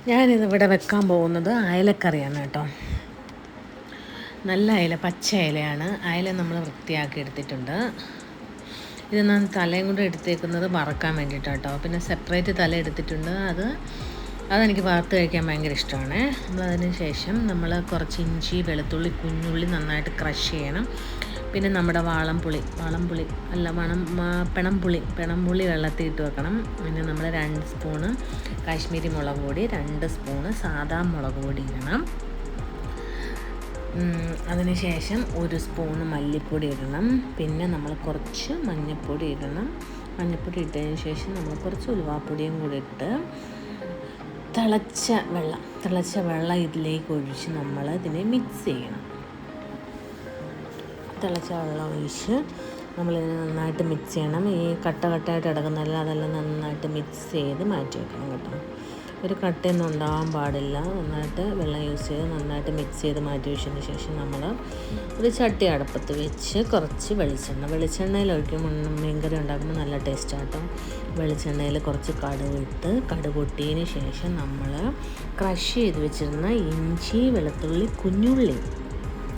ഞാനിതിവിടെ വെക്കാൻ പോകുന്നത് അയലക്കറിയാണ് കേട്ടോ. നല്ല അയല, പച്ച അയലയാണ്. അയല നമ്മൾ വൃത്തിയാക്കി എടുത്തിട്ടുണ്ട്. ഇത് ഞാൻ തലയും കൂടെ എടുത്തേക്കുന്നത് വറക്കാൻ വേണ്ടിയിട്ടാണ് കേട്ടോ. പിന്നെ സെപ്പറേറ്റ് തല എടുത്തിട്ടുണ്ട്. അതെനിക്ക് വറുത്ത് കഴിക്കാൻ ഭയങ്കര ഇഷ്ടമാണ്. നമ്മളതിന് ശേഷം നമ്മൾ കുറച്ച് ഇഞ്ചി, വെളുത്തുള്ളി, കുഞ്ഞുള്ളി നന്നായിട്ട് ക്രഷ് ചെയ്യണം. പിന്നെ നമ്മുടെ പിണംപുളി വെള്ളത്തിൽ ഇട്ട് വെക്കണം. പിന്നെ നമ്മൾ 2 സ്പൂണ് കാശ്മീരി മുളക് പൊടി, 2 സ്പൂണ് സാദാ മുളക് പൊടി ഇടണം. അതിനുശേഷം 1 സ്പൂണ് മല്ലിപ്പൊടി ഇടണം. പിന്നെ നമ്മൾ കുറച്ച് മഞ്ഞൾപ്പൊടി ഇടണം. മഞ്ഞൾപ്പൊടി ഇട്ടതിന് ശേഷം നമ്മൾ കുറച്ച് ഉലുവാപ്പൊടിയും കൂടി ഇട്ട് തിളച്ച വെള്ളം ഇതിലേക്ക് ഒഴിച്ച് നമ്മൾ ഇതിനെ മിക്സ് ചെയ്യണം. തിളച്ച വെള്ളം ഒഴിച്ച് നമ്മളിതിനെ നന്നായിട്ട് മിക്സ് ചെയ്യണം. ഈ കട്ടയായിട്ട് കിടക്കുന്നതല്ല, അതെല്ലാം നന്നായിട്ട് മിക്സ് ചെയ്ത് മാറ്റി വെക്കണം കേട്ടോ. ഒരു കട്ടയൊന്നും ഉണ്ടാകാൻ പാടില്ല. നന്നായിട്ട് വെള്ളം യൂസ് ചെയ്ത് നന്നായിട്ട് മിക്സ് ചെയ്ത് മാറ്റി വെച്ചതിന് ശേഷം നമ്മൾ ഒരു ചട്ടി അടുപ്പത്ത് വെച്ച് കുറച്ച് വെളിച്ചെണ്ണയിൽ ഒഴിക്കുമ്പോൾ മീൻകറി ഉണ്ടാക്കുമ്പോൾ നല്ല ടേസ്റ്റാണ് കേട്ടോ. വെളിച്ചെണ്ണയിൽ കുറച്ച് കടുക് പൊട്ടിയതിന് ശേഷം നമ്മൾ ക്രഷ് ചെയ്ത് വെച്ചിരുന്ന ഇഞ്ചി, വെളുത്തുള്ളി, കുഞ്ഞുള്ളി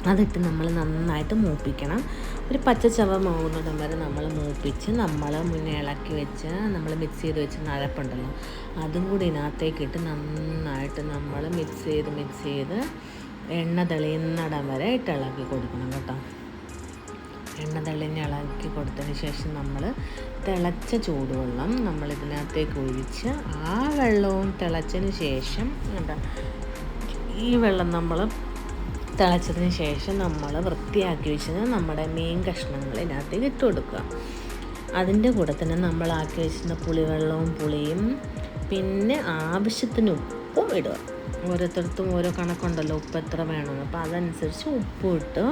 അതിട്ട് നമ്മൾ നന്നായിട്ട് മൂപ്പിക്കണം. ഒരു പച്ച ചവ മാവുന്നിടം വരെ നമ്മൾ മൂപ്പിച്ച് നമ്മൾ മുന്നേ ഇളക്കി വെച്ച് നമ്മൾ മിക്സ് ചെയ്ത് വെച്ച അരപ്പുണ്ടല്ലോ, അതും കൂടി ഇതിനകത്തേക്കിട്ട് നന്നായിട്ട് നമ്മൾ മിക്സ് ചെയ്ത് എണ്ണ തെളിയുന്നിടം വരെ ഇട്ട് ഇളക്കി കൊടുക്കണം കേട്ടോ. എണ്ണ തെളിഞ്ഞ് ഇളക്കി കൊടുത്തതിന് ശേഷം നമ്മൾ തിളച്ച ചൂടുവെള്ളം നമ്മൾ ഇതിനകത്തേക്ക് ഒഴിച്ച് ആ വെള്ളവും തിളച്ചതിന് ശേഷം ഈ വെള്ളം നമ്മൾ തിളച്ചതിന് ശേഷം നമ്മൾ വൃത്തിയാക്കി വെച്ചത് നമ്മുടെ മീൻ കഷ്ണങ്ങൾ ഇതിനകത്തേക്ക് ഇട്ട് കൊടുക്കുക. അതിൻ്റെ കൂടെ തന്നെ നമ്മളാക്കി വെച്ചിരുന്ന പുളിയും പിന്നെ ആവശ്യത്തിന് ഉപ്പും ഇടുക. ഓരോരുത്തർക്കും ഓരോ കണക്കുണ്ടല്ലോ, ഉപ്പ് എത്ര വേണമെന്ന്. അപ്പോൾ അതനുസരിച്ച് ഉപ്പും ഇട്ട്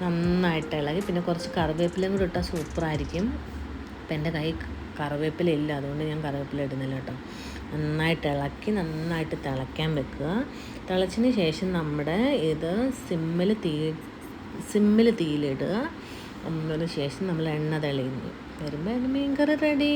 നന്നായിട്ട് ഇളകി പിന്നെ കുറച്ച് കറിവേപ്പിലയും കൂടി ഇട്ടാൽ സൂപ്പറായിരിക്കും. അപ്പം എൻ്റെ കൈ കറിവേപ്പില ഇല്ല, അതുകൊണ്ട് ഞാൻ കറിവേപ്പില ഇടുന്നില്ല കേട്ടോ. നന്നായിട്ട് ഇളക്കി നന്നായിട്ട് തിളയ്ക്കാൻ വെക്കുക. തിളച്ചതിന് ശേഷം നമ്മുടെ ഇത് സിമ്മിൽ തീയിലിടുക. അതിന് ശേഷം നമ്മൾ എണ്ണ തെളിയുന്നു വരുമ്പോൾ എൻ്റെ മീൻകറി റെഡി.